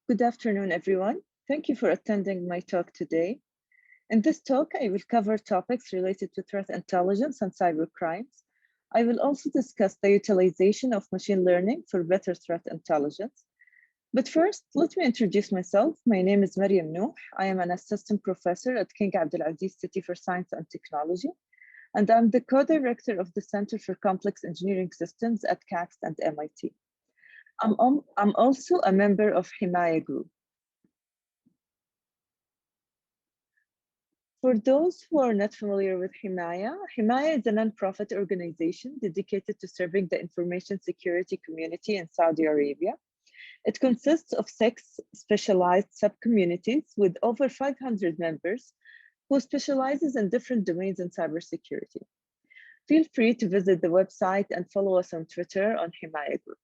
Good afternoon, everyone. Thank you for attending my talk today. In this talk, I will cover topics related to threat intelligence and cybercrimes. I will also discuss the utilization of machine learning for better threat intelligence. But first, let me introduce myself. My name is Mariam Nouh. I am an assistant professor at King Abdulaziz City for Science and Technology, and I'm the co-director of the Center for Complex Engineering Systems at CAXT and MIT. I'm also a member of Hemaya group. For those who are not familiar with Hemaya, Hemaya is a nonprofit organization dedicated to serving the information security community in Saudi Arabia. It consists of 6 specialized sub-communities with over 500 members who specializes in different domains in cybersecurity. Feel free to visit the website and follow us on Twitter on Hemaya Group.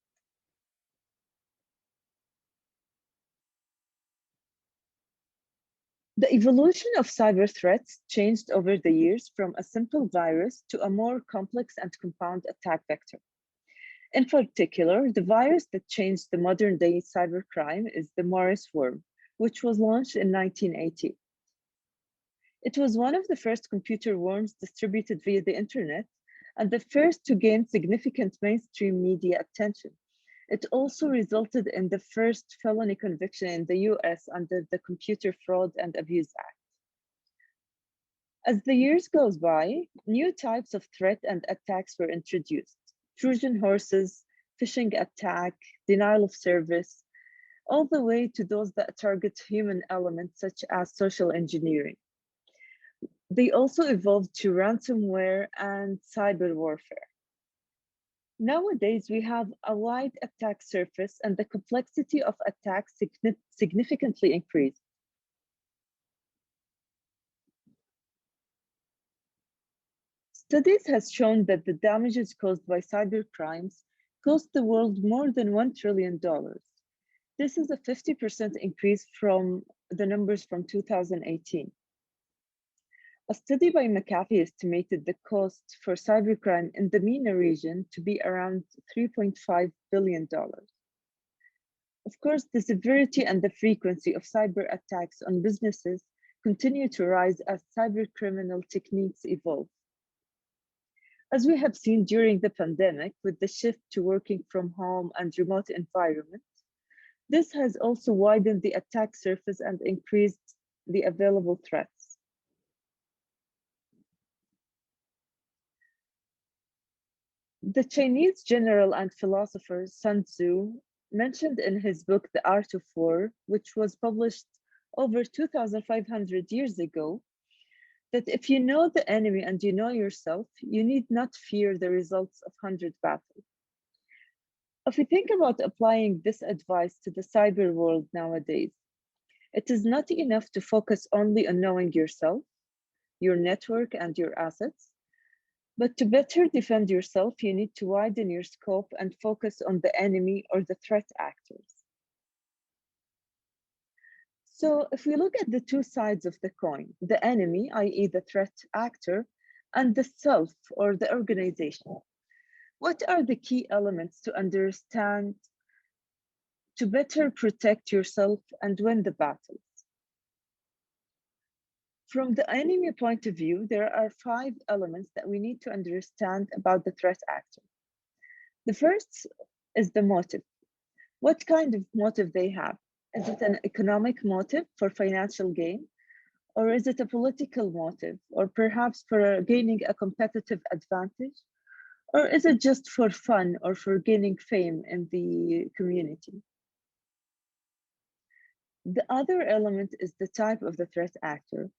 The evolution of cyber threats changed over the years from a simple virus to a more complex and compound attack vector. In particular, the virus that changed the modern-day cybercrime is the Morris worm, which was launched in 1980. It was one of the first computer worms distributed via the internet and the first to gain significant mainstream media attention. It also resulted in the first felony conviction in the US under the Computer Fraud and Abuse Act. As the years goes by, new types of threat and attacks were introduced. Trojan horses, phishing attack, denial of service, all the way to those that target human elements such as social engineering. They also evolved to ransomware and cyber warfare. Nowadays, we have a wide attack surface and the complexity of attacks significantly increased. Studies has shown that the damages caused by cybercrimes cost the world more than $1 trillion. This is a 50% increase from the numbers from 2018. A study by McAfee estimated the cost for cybercrime in the MENA region to be around $3.5 billion. Of course, the severity and the frequency of cyber attacks on businesses continue to rise as cybercriminal techniques evolve. As we have seen during the pandemic with the shift to working from home and remote environments, this has also widened the attack surface and increased the available threats. The Chinese general and philosopher Sun Tzu mentioned in his book, The Art of War, which was published over 2,500 years ago, that if you know the enemy and you know yourself, you need not fear the results of 100 battles. If we think about applying this advice to the cyber world nowadays, it is not enough to focus only on knowing yourself, your network, and your assets. But to better defend yourself, you need to widen your scope and focus on the enemy or the threat actors. So if we look at the two sides of the coin, the enemy, i.e. the threat actor, and the self or the organization, what are the key elements to understand to better protect yourself and win the battles? From the enemy point of view, there are 5 elements that we need to understand about the threat actor. The first is the motive. What kind of motive they have? Is it an economic motive for financial gain? Or is it a political motive? Or perhaps for gaining a competitive advantage? Or is it just for fun or for gaining fame in the community? The other element is the type of the threat actor.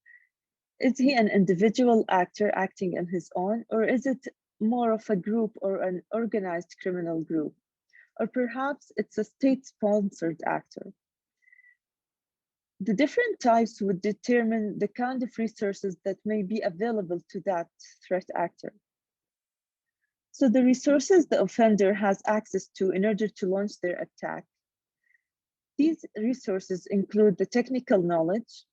Is he an individual actor acting on his own, or is it more of a group or an organized criminal group? Or perhaps it's a state-sponsored actor. The different types would determine the kind of resources that may be available to that threat actor. So the resources the offender has access to in order to launch their attack. These resources include the technical knowledge,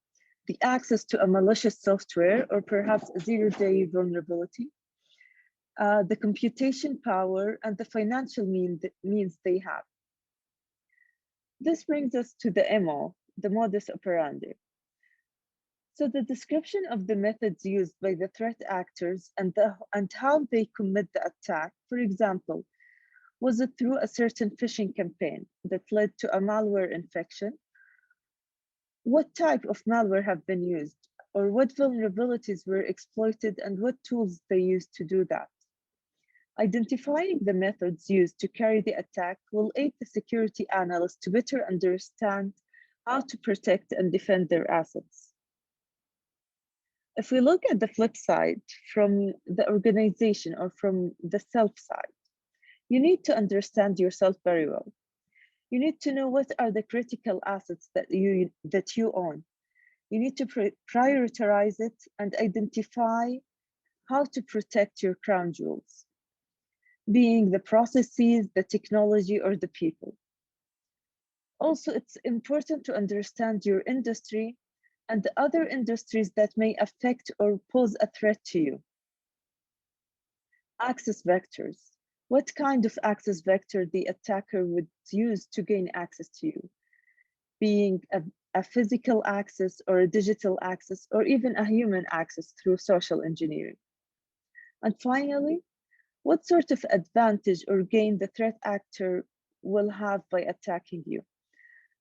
the access to a malicious software, or perhaps a zero-day vulnerability, the computation power, and the financial means they have. This brings us to the MO, the modus operandi. So the description of the methods used by the threat actors and how they commit the attack. For example, was it through a certain phishing campaign that led to a malware infection? What type of malware have been used? Or what vulnerabilities were exploited and what tools they used to do that? Identifying the methods used to carry the attack will aid the security analyst to better understand how to protect and defend their assets. If we look at the flip side from the organization or from the self side, you need to understand yourself very well. You need to know what are the critical assets that you own. You need to prioritize it and identify how to protect your crown jewels, being the processes, the technology, or the people. Also, it's important to understand your industry and the other industries that may affect or pose a threat to you. Access vectors. What kind of access vector the attacker would use to gain access to you, being a physical access or a digital access or even a human access through social engineering. And finally, what sort of advantage or gain the threat actor will have by attacking you.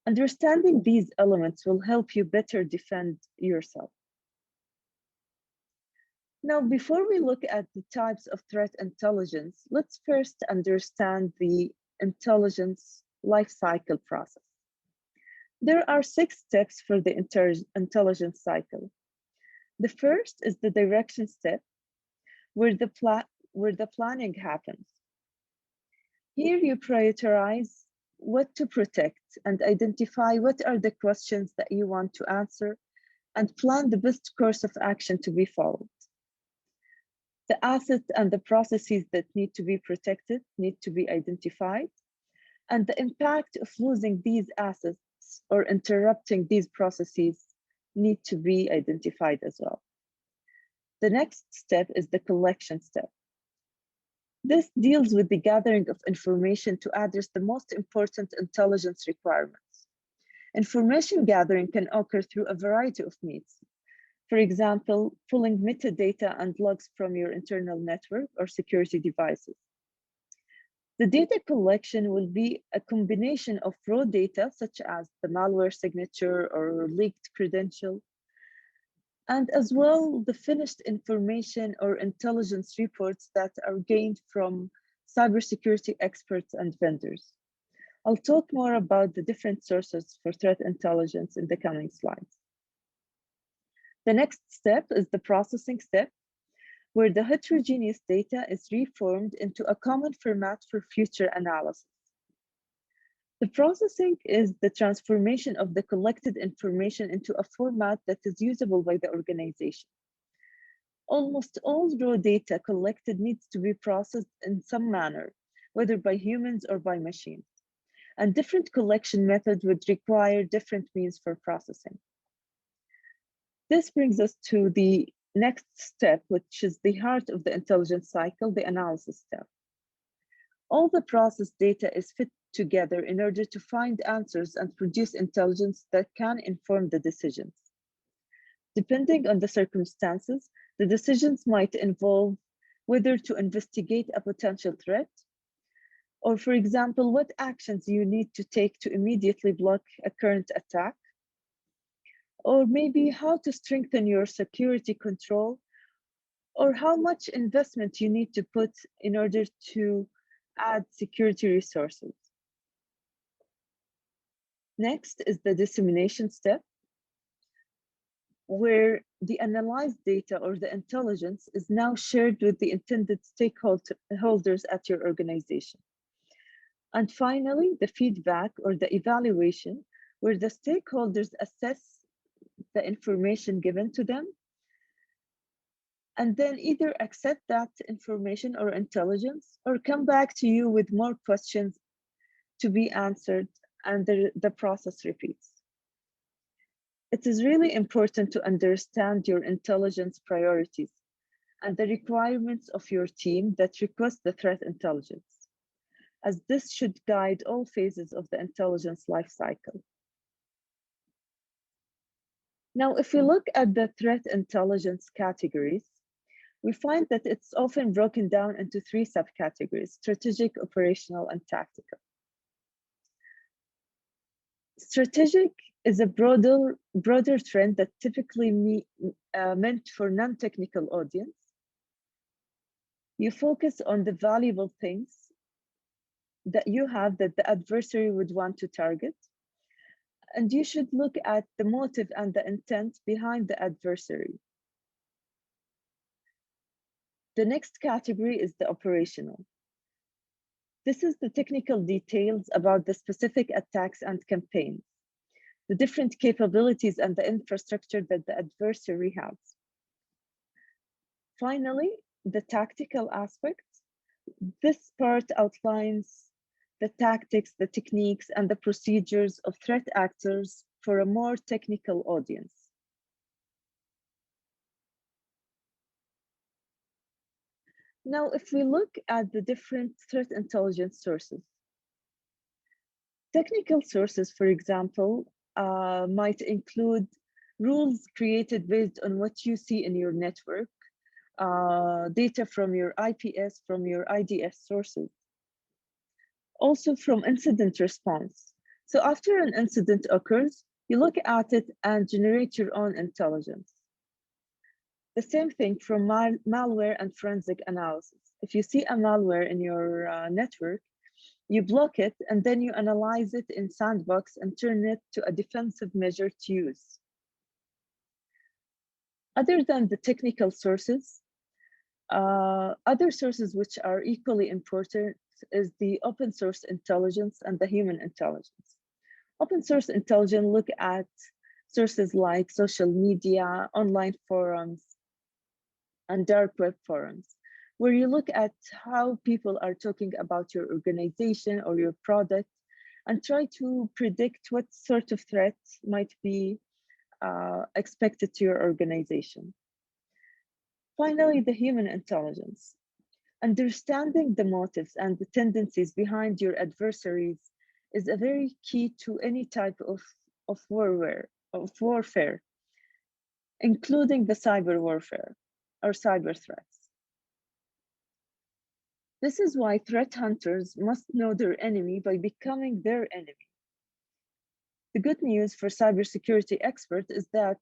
Understanding these elements will help you better defend yourself. Now, before we look at the types of threat intelligence, let's first understand the intelligence lifecycle process. There are 6 steps for the intelligence cycle. The first is the direction step, where the planning happens. Here you prioritize what to protect and identify what are the questions that you want to answer and plan the best course of action to be followed. The assets and the processes that need to be protected need to be identified, and the impact of losing these assets or interrupting these processes need to be identified as well. The next step is the collection step. This deals with the gathering of information to address the most important intelligence requirements. Information gathering can occur through a variety of means. For example, pulling metadata and logs from your internal network or security devices. The data collection will be a combination of raw data, such as the malware signature or leaked credential, and as well the finished information or intelligence reports that are gained from cybersecurity experts and vendors. I'll talk more about the different sources for threat intelligence in the coming slides. The next step is the processing step, where the heterogeneous data is reformed into a common format for future analysis. The processing is the transformation of the collected information into a format that is usable by the organization. Almost all raw data collected needs to be processed in some manner, whether by humans or by machines. And different collection methods would require different means for processing. This brings us to the next step, which is the heart of the intelligence cycle, the analysis step. All the processed data is fit together in order to find answers and produce intelligence that can inform the decisions. Depending on the circumstances, the decisions might involve whether to investigate a potential threat, or for example, what actions you need to take to immediately block a current attack, or maybe how to strengthen your security control, or how much investment you need to put in order to add security resources. Next is the dissemination step, where the analyzed data or the intelligence is now shared with the intended stakeholders at your organization. And finally, the feedback or the evaluation, where the stakeholders assess the information given to them and then either accept that information or intelligence or come back to you with more questions to be answered, and the process repeats. It is really important to understand your intelligence priorities and the requirements of your team that request the threat intelligence. as this should guide all phases of the intelligence life cycle. Now, if we look at the threat intelligence categories, we find that it's often broken down into three subcategories: strategic, operational, and tactical. Strategic is a broader trend that typically meant for non-technical audience. You focus on the valuable things that you have that the adversary would want to target, and you should look at the motive and the intent behind the adversary. The next category is the operational. This is the technical details about the specific attacks and campaigns, the different capabilities and the infrastructure that the adversary has. Finally, the tactical aspect. This part outlines the tactics, the techniques, and the procedures of threat actors for a more technical audience. Now, if we look at the different threat intelligence sources, technical sources, for example, might include rules created based on what you see in your network, data from your IPS, from your IDS sources, also from incident response. So after an incident occurs, you look at it and generate your own intelligence. The same thing from malware and forensic analysis. If you see a malware in your network, you block it and then you analyze it in sandbox and turn it to a defensive measure to use. Other than the technical sources, other sources which are equally important is the open source intelligence and the human intelligence. Open source intelligence look at sources like social media, online forums, and dark web forums, where you look at how people are talking about your organization or your product and try to predict what sort of threats might be expected to your organization. Finally, the human intelligence. Understanding the motives and the tendencies behind your adversaries is a very key to any type of warfare, including the cyber warfare or cyber threats. This is why threat hunters must know their enemy by becoming their enemy. The good news for cybersecurity experts is that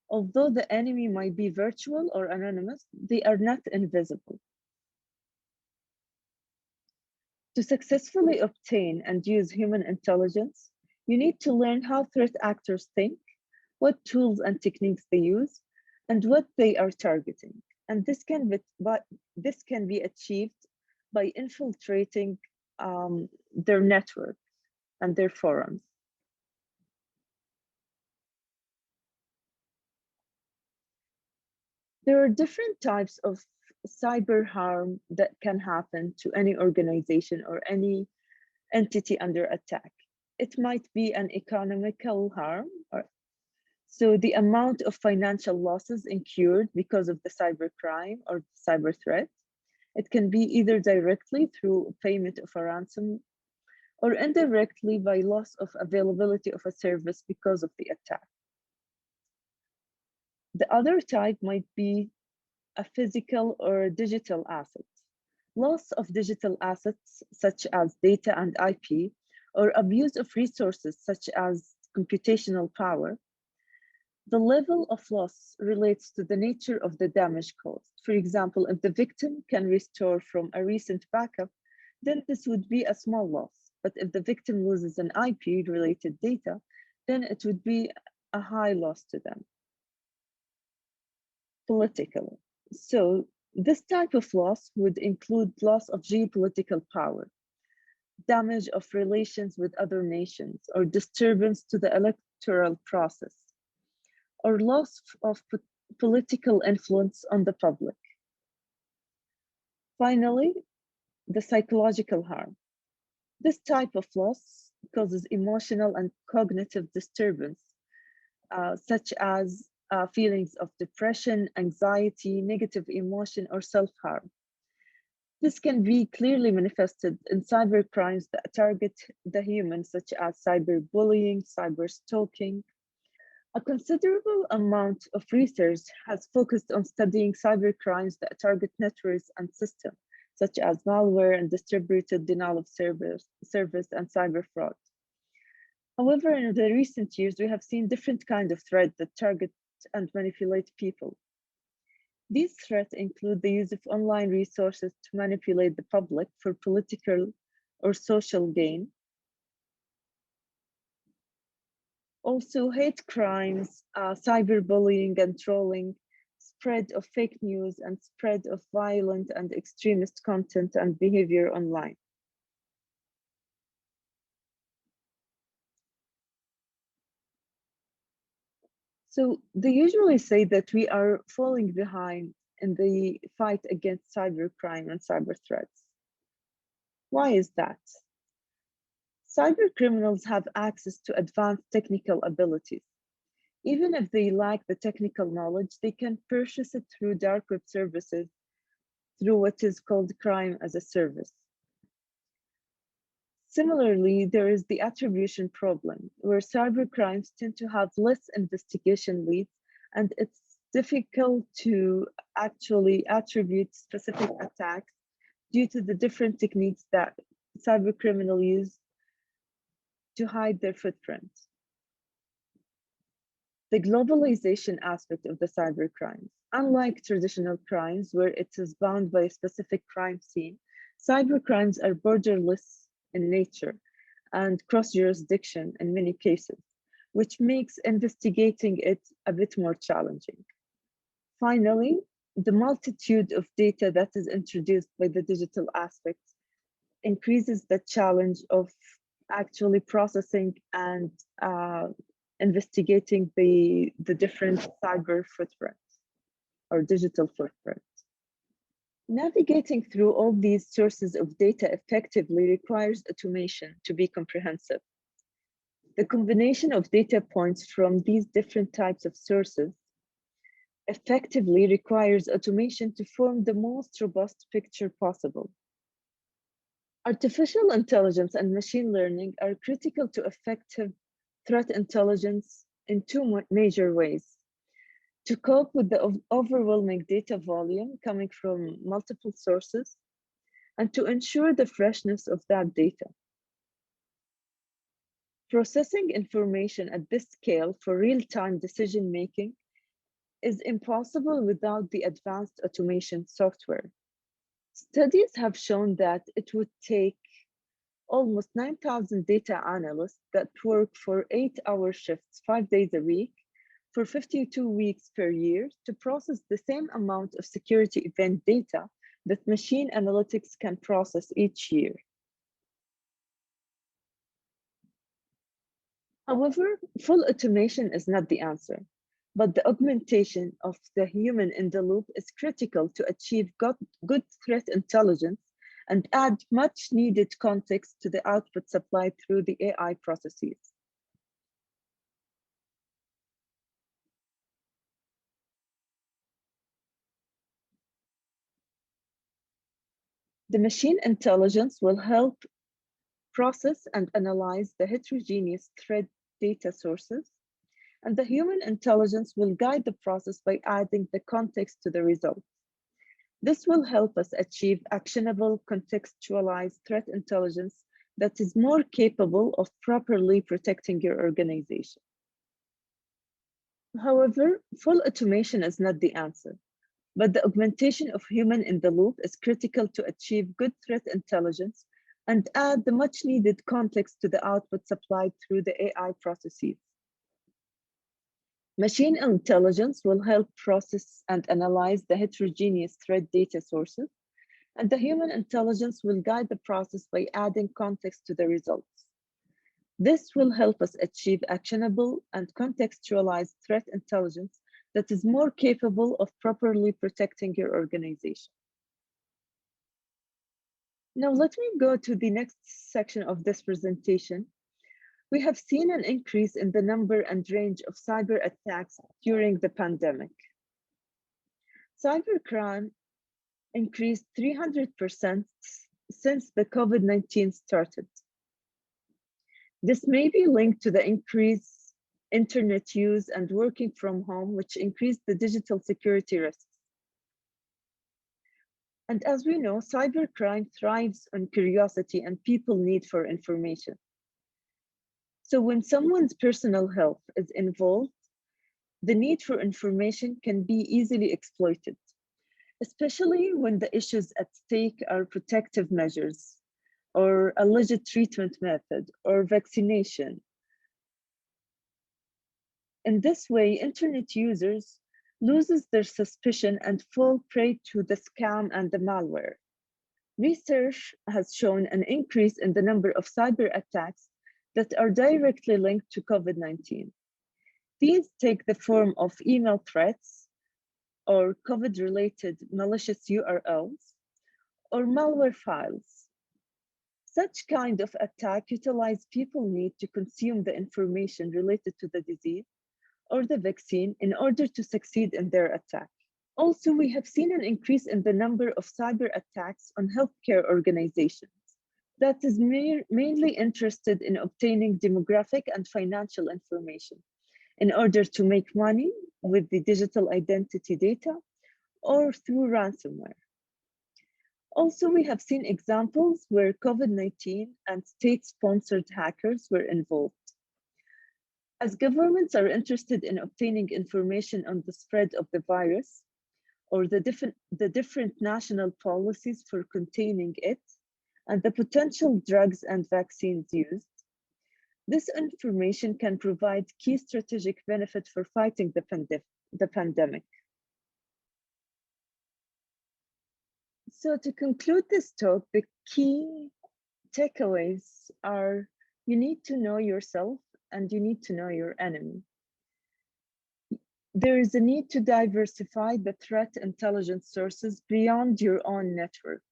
although the enemy might be virtual or anonymous, they are not invisible. To successfully obtain and use human intelligence, you need to learn how threat actors think, what tools and techniques they use, and what they are targeting. And this can be achieved by infiltrating their network and their forums. There are different types of cyber harm that can happen to any organization or any entity under attack. It might be an economical harm, so the amount of financial losses incurred because of the cybercrime or cyber threat. It can be either directly through payment of a ransom or indirectly by loss of availability of a service because of the attack. The other type might be a physical or digital asset. Loss of digital assets such as data and IP, or abuse of resources such as computational power. The level of loss relates to the nature of the damage caused. For example, if the victim can restore from a recent backup, then this would be a small loss. But if the victim loses an IP-related data, then it would be a high loss to them. Political. So this type of loss would include loss of geopolitical power, damage of relations with other nations, or disturbance to the electoral process, or loss of political influence on the public. Finally, the psychological harm. This type of loss causes emotional and cognitive disturbance, such as feelings of depression, anxiety, negative emotion, or self-harm. This can be clearly manifested in cybercrimes that target the human, such as cyberbullying, cyberstalking. A considerable amount of research has focused on studying cybercrimes that target networks and systems, such as malware and distributed denial of service and cyber fraud. However, in the recent years, we have seen different kinds of threats that target and manipulate people. These threats include the use of online resources to manipulate the public for political or social gain. Also, hate crimes, cyberbullying and trolling, spread of fake news, and spread of violent and extremist content and behavior online. So they usually say that we are falling behind in the fight against cybercrime and cyber threats. Why is that? Cyber criminals have access to advanced technical abilities. Even if they lack the technical knowledge, they can purchase it through dark web services through what is called crime as a service. Similarly, there is the attribution problem, where cyber crimes tend to have less investigation leads, and it's difficult to actually attribute specific attacks due to the different techniques that cyber criminals use to hide their footprint. The globalization aspect of the cyber crimes. Unlike traditional crimes, where it is bound by a specific crime scene, cyber crimes are borderless in nature and cross jurisdiction in many cases, which makes investigating it a bit more challenging. Finally, the multitude of data that is introduced by the digital aspects increases the challenge of actually processing and investigating the different cyber footprints or digital footprints. Navigating through all these sources of data effectively requires automation to be comprehensive. The combination of data points from these different types of sources effectively requires automation to form the most robust picture possible. Artificial intelligence and machine learning are critical to effective threat intelligence in two major ways. To cope with the overwhelming data volume coming from multiple sources, and to ensure the freshness of that data. Processing information at this scale for real-time decision-making is impossible without the advanced automation software. Studies have shown that it would take almost 9,000 data analysts that work for 8-hour shifts, 5 days a week, for 52 weeks per year to process the same amount of security event data that machine analytics can process each year. However, full automation is not the answer, but the augmentation of the human in the loop is critical to achieve good threat intelligence and add much needed context to the output supplied through the AI processes. The machine intelligence will help process and analyze the heterogeneous threat data sources, and the human intelligence will guide the process by adding the context to the results. This will help us achieve actionable, contextualized threat intelligence that is more capable of properly protecting your organization. However, full automation is not the answer, but the augmentation of human in the loop is critical to achieve good threat intelligence and add the much needed context to the output supplied through the AI processes. Machine intelligence will help process and analyze the heterogeneous threat data sources, and the human intelligence will guide the process by adding context to the results. This will help us achieve actionable and contextualized threat intelligence that is more capable of properly protecting your organization. Now let me go to the next section of this presentation. We have seen an increase in the number and range of cyber attacks during the pandemic. Cybercrime increased 300% since the COVID-19 started. This may be linked to the increased internet use and working from home, which increased the digital security risks. And as we know, cybercrime thrives on curiosity and people need for information. So when someone's personal health is involved, the need for information can be easily exploited, especially when the issues at stake are protective measures or alleged treatment method or vaccination. In this way, internet users loses their suspicion and fall prey to the scam and the malware. Research has shown an increase in the number of cyber attacks that are directly linked to COVID-19. These take the form of email threats or COVID-related malicious URLs or malware files. Such kind of attack utilize people need to consume the information related to the disease or the vaccine in order to succeed in their attack. Also, we have seen an increase in the number of cyber attacks on healthcare organizations that is mainly interested in obtaining demographic and financial information in order to make money with the digital identity data or through ransomware. Also, we have seen examples where COVID-19 and state-sponsored hackers were involved. As governments are interested in obtaining information on the spread of the virus or the different national policies for containing it and the potential drugs and vaccines used, this information can provide key strategic benefit for fighting the pandemic. So to conclude this talk, the key takeaways are you need to know yourself and you need to know your enemy. There is a need to diversify the threat intelligence sources beyond your own network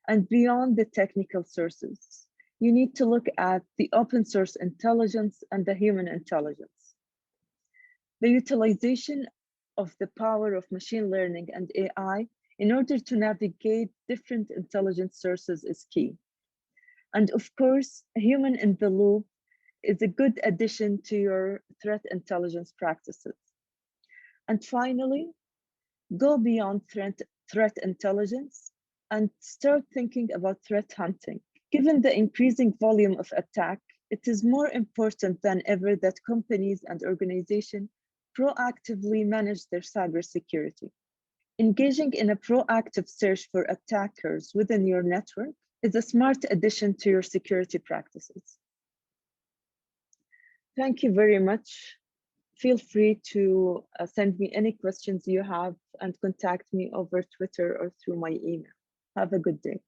and beyond the technical sources. You need to look at the open source intelligence and the human intelligence. The utilization of the power of machine learning and AI in order to navigate different intelligence sources is key. And of course, a human in the loop is a good addition to your threat intelligence practices. And finally, go beyond threat intelligence and start thinking about threat hunting. Given the increasing volume of attack, it is more important than ever that companies and organizations proactively manage their cybersecurity. Engaging in a proactive search for attackers within your network is a smart addition to your security practices. Thank you very much. Feel free to send me any questions you have and contact me over Twitter or through my email. Have a good day.